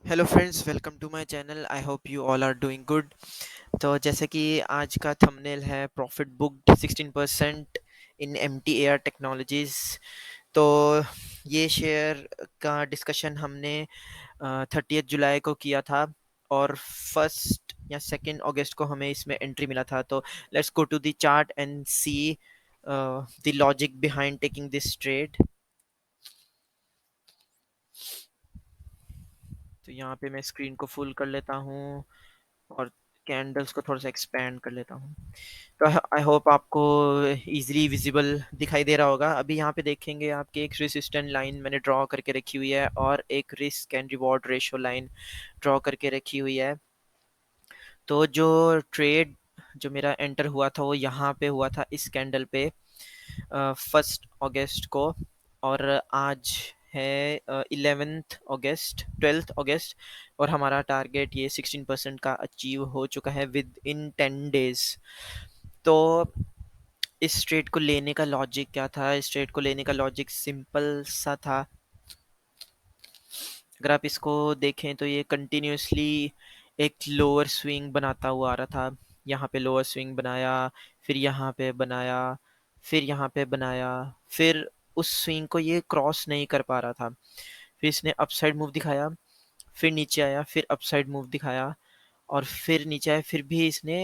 Hello friends, welcome to my channel. I hope you all are doing good. तो जैसे कि आज का थंबनेल है profit booked 16% in M T A R technologies. तो ये शेयर का डिस्कशन हमने 30 जुलाई को किया था और 1 या 2 अगस्त को हमें इसमें एंट्री मिला था। तो let's go to the chart and see the logic behind taking this trade. तो यहाँ पे मैं स्क्रीन को फुल कर लेता हूँ और कैंडल्स को थोड़ा सा एक्सपेंड कर लेता हूँ। तो आई होप आपको इजीली विजिबल दिखाई दे रहा होगा। अभी यहाँ पे देखेंगे आपके एक रेसिस्टेंट लाइन मैंने ड्रॉ करके रखी हुई है और एक risk and reward ratio line draw करके रखी हुई है। तो जो ट्रेड जो मेरा एंटर हुआ था वो यहाँ पे हुआ था इस कैंडल पे 1 अगस्त को, और आज है 12th अगस्त, और हमारा टारगेट ये 16% का अचीव हो चुका है विद इन 10 डेज। तो इस ट्रेड को लेने का लॉजिक क्या था? इस ट्रेड को लेने का लॉजिक सिंपल सा था। अगर आप इसको देखें तो ये कंटिन्यूसली एक लोअर स्विंग बनाता हुआ आ रहा था। यहाँ पे लोअर स्विंग बनाया, फिर यहाँ पे बनाया, फिर यहाँ पे बनाया, फिर उस स्विंग को ये क्रॉस नहीं कर पा रहा था। फिर इसने अपसाइड मूव दिखाया, फिर नीचे आया, फिर अपसाइड मूव दिखाया, और फिर नीचे आया। फिर भी इसने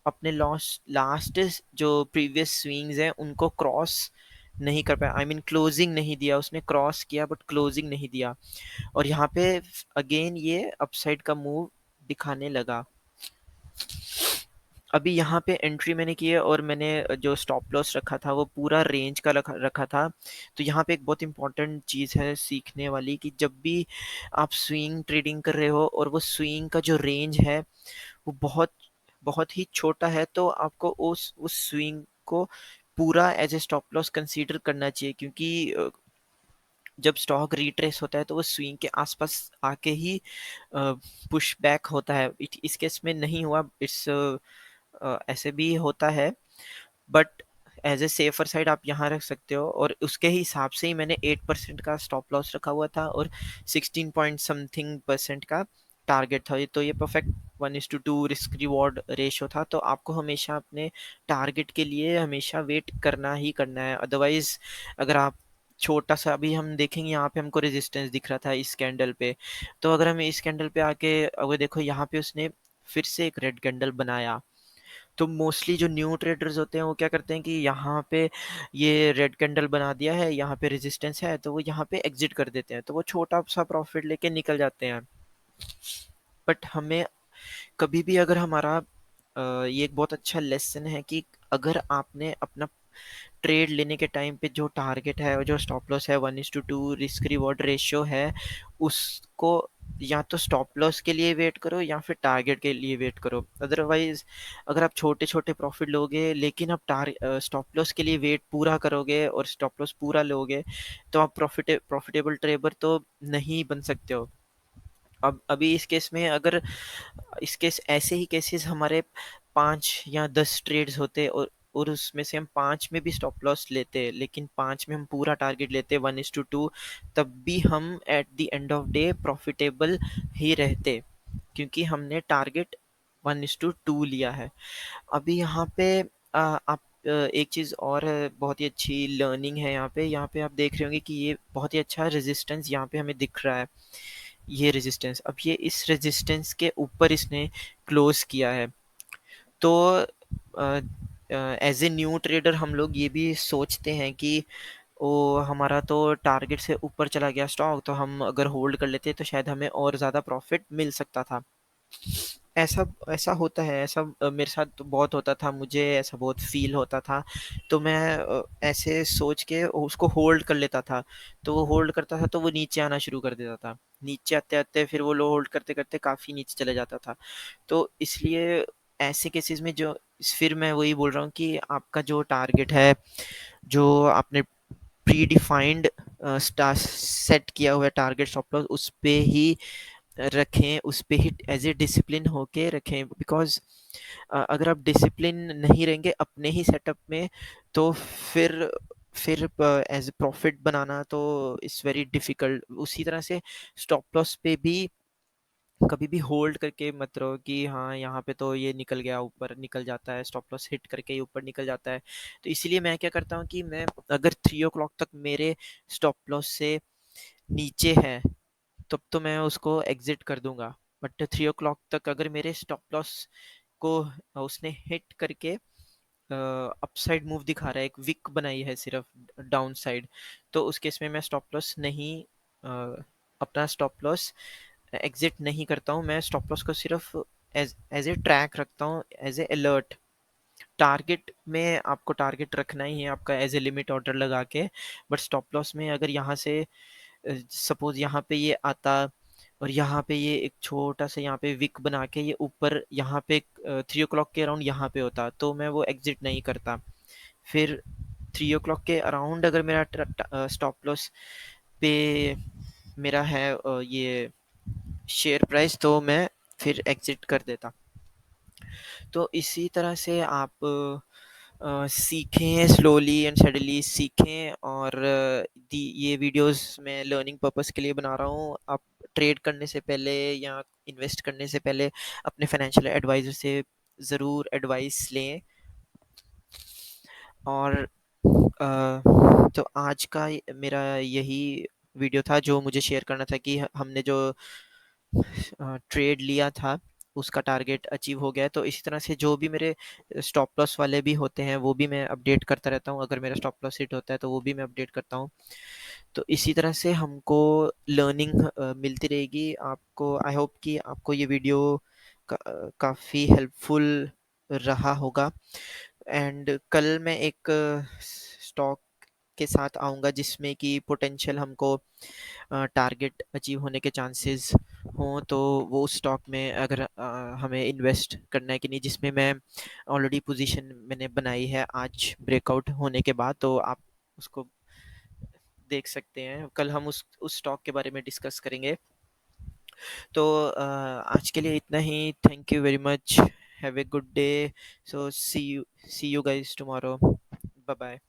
अपने लास्ट जो प्रीवियस स्विंग्स हैं उनको क्रॉस नहीं कर पाया। आई मीन क्लोजिंग नहीं दिया। उसने क्रॉस किया बट क्लोजिंग नहीं दिया, और यहाँ पे अगेन ये अपसाइड का मूव दिखाने लगा। अभी यहाँ पे एंट्री मैंने की है और मैंने जो स्टॉप लॉस रखा था वो पूरा रेंज का रखा था। तो यहाँ पे एक बहुत इंपॉर्टेंट चीज़ है सीखने वाली, कि जब भी आप स्विंग ट्रेडिंग कर रहे हो और वो स्विंग का जो रेंज है वो बहुत बहुत ही छोटा है, तो आपको उस स्विंग को पूरा as a stop loss consider करना चाहिए। क्योंकि जब स्टॉक रिट्रेस होता है तो वो स्विंग के आसपास आके ही पुश बैक होता है। इस केस में नहीं हुआ। इट्स ऐसे भी होता है, but as a safer side आप यहाँ रख सकते हो, और उसके ही हिसाब से ही मैंने 8% का स्टॉप लॉस रखा हुआ था और 16 पॉइंट समथिंग परसेंट का टारगेट था। तो ये परफेक्ट 1:2 रिस्क रिवॉर्ड रेशो था। तो आपको हमेशा अपने टारगेट के लिए हमेशा वेट करना ही करना है। अदरवाइज अगर आप छोटा सा, अभी हम देखेंगे यहाँ पे हमको रेजिस्टेंस दिख रहा था इस कैंडल पे। तो अगर हम इस कैंडल पे आके अगर देखो, यहाँ पे उसने फिर से एक रेड कैंडल बनाया। तो मोस्टली जो न्यू ट्रेडर्स होते हैं वो क्या करते हैं कि यहाँ पे ये रेड कैंडल बना दिया है, यहाँ पे रेजिस्टेंस है, तो वो यहाँ पे एग्जिट कर देते हैं, तो वो छोटा सा प्रॉफिट लेके निकल जाते हैं। बट हमें कभी भी अगर हमारा ये एक बहुत अच्छा लेसन है कि अगर आपने अपना ट्रेड लेने के टाइम पे जो टारगेट है और जो स्टॉप लॉस है 1:2 रिस्क रिवॉर्ड रेशियो है, उसको या तो स्टॉप लॉस के लिए वेट करो या फिर टारगेट के लिए वेट करो। अदरवाइज अगर आप छोटे छोटे प्रॉफिट लोगे लेकिन आप स्टॉप लॉस के लिए वेट पूरा करोगे और स्टॉप लॉस पूरा लोगे, तो आप प्रॉफिटेबल ट्रेडर तो नहीं बन सकते हो। अब अभी इस केस में अगर इस केस ऐसे ही केसेस हमारे 5 या 10 ट्रेड्स होते, और उसमें से हम 5 में भी स्टॉप लॉस लेते, लेकिन 5 में हम पूरा टारगेट लेते 1:2, तब भी हम at the end of day profitable ही रहते, क्योंकि हमने टारगेट 1:2 लिया है। अभी यहाँ पे आप एक चीज़ और है, बहुत ही अच्छी लर्निंग है यहाँ पे आप देख रहे होंगे कि ये बहुत ही अच्छा रेजिस्टेंस यहाँ पे हमें दिख रहा है। ये रेजिस्टेंस, अब ये इस रेजिस्टेंस के ऊपर इसने क्लोज किया है। तो एज ए न्यू ट्रेडर हम लोग ये भी सोचते हैं कि ओ, हमारा तो टारगेट से ऊपर चला गया स्टॉक, तो हम अगर होल्ड कर लेते तो शायद हमें और ज़्यादा प्रॉफिट मिल सकता था। ऐसा ऐसा होता है। ऐसा मेरे साथ तो बहुत होता था, मुझे ऐसा बहुत फील होता था। तो मैं ऐसे सोच के उसको होल्ड कर लेता था। तो वो होल्ड करता था तो वो नीचे आना शुरू कर देता था। नीचे आते आते फिर वो लो होल्ड करते करते काफ़ी नीचे चले जाता था। तो इसलिए ऐसे केसेस में जो, फिर मैं वही बोल रहा हूँ कि आपका जो टारगेट है, जो आपने प्री डिफाइंड सेट किया हुआ है टारगेट स्टॉप लॉस, उस पे ही रखें, उस पे ही एज ए डिसिप्लिन होके रखें। बिकॉज अगर आप डिसिप्लिन नहीं रहेंगे अपने ही सेटअप में, तो फिर फिर एज प्रॉफिट बनाना तो इट्स वेरी डिफिकल्ट। उसी तरह से स्टॉप लॉस पे भी कभी भी होल्ड करके मत रहो कि हाँ यहाँ पे तो ये निकल गया, ऊपर निकल जाता है, स्टॉप लॉस हिट करके ही ऊपर निकल जाता है। तो इसीलिए मैं क्या करता हूँ कि मैं अगर 3 o'clock तक मेरे स्टॉप लॉस से नीचे है तब तो मैं उसको एग्जिट कर दूंगा। बट 3 o'clock तक अगर मेरे स्टॉप लॉस को उसने हिट करके अपसाइड मूव दिखा रहा है, एक विक बनाई है सिर्फ डाउन साइड, तो उस केस में मैं स्टॉप लॉस नहीं, अपना स्टॉप लॉस एग्जिट नहीं करता हूँ। मैं स्टॉप लॉस को सिर्फ एज एज ए ट्रैक रखता हूँ, एज ए अलर्ट। टारगेट में आपको टारगेट रखना ही है आपका एज ए लिमिट ऑर्डर लगा के। बट स्टॉप लॉस में अगर यहाँ से सपोज यहाँ पे ये आता और यहाँ पे ये एक छोटा सा यहाँ पे विक बना के ये ऊपर यहाँ पे 3 o'clock के अराउंड यहाँ पे होता तो मैं वो एग्जिट नहीं करता। फिर 3 o'clock के अराउंड अगर मेरा स्टॉप लॉस पे मेरा है ये शेयर प्राइस, तो मैं फिर एग्जिट कर देता। तो इसी तरह से आप सीखें, स्लोली एंड स्टडीली सीखें। और ये वीडियोस मैं लर्निंग पर्पस के लिए बना रहा हूँ। आप ट्रेड करने से पहले या इन्वेस्ट करने से पहले अपने फाइनेंशियल एडवाइज़र से ज़रूर एडवाइस लें। और तो आज का मेरा यही वीडियो था जो मुझे शेयर करना था कि हमने जो ट्रेड लिया था उसका टारगेट अचीव हो गया है। तो इसी तरह से जो भी मेरे स्टॉप लॉस वाले भी होते हैं वो भी मैं अपडेट करता रहता हूँ। अगर मेरा स्टॉप लॉस हिट होता है तो वो भी मैं अपडेट करता हूँ। तो इसी तरह से हमको लर्निंग मिलती रहेगी। आपको आई होप कि आपको ये वीडियो काफ़ी हेल्पफुल रहा होगा। एंड कल मैं एक स्टॉक के साथ आऊँगा जिसमें कि पोटेंशियल हमको टारगेट अचीव होने के चांसेस हों, तो वो उस स्टॉक में अगर हमें इन्वेस्ट करना है कि नहीं, जिसमें मैं ऑलरेडी पोजीशन मैंने बनाई है आज ब्रेकआउट होने के बाद, तो आप उसको देख सकते हैं। कल हम उस स्टॉक के बारे में डिस्कस करेंगे। तो आज के लिए इतना ही। Thank you very much. Have a good day. So see you guys tomorrow. Bye bye.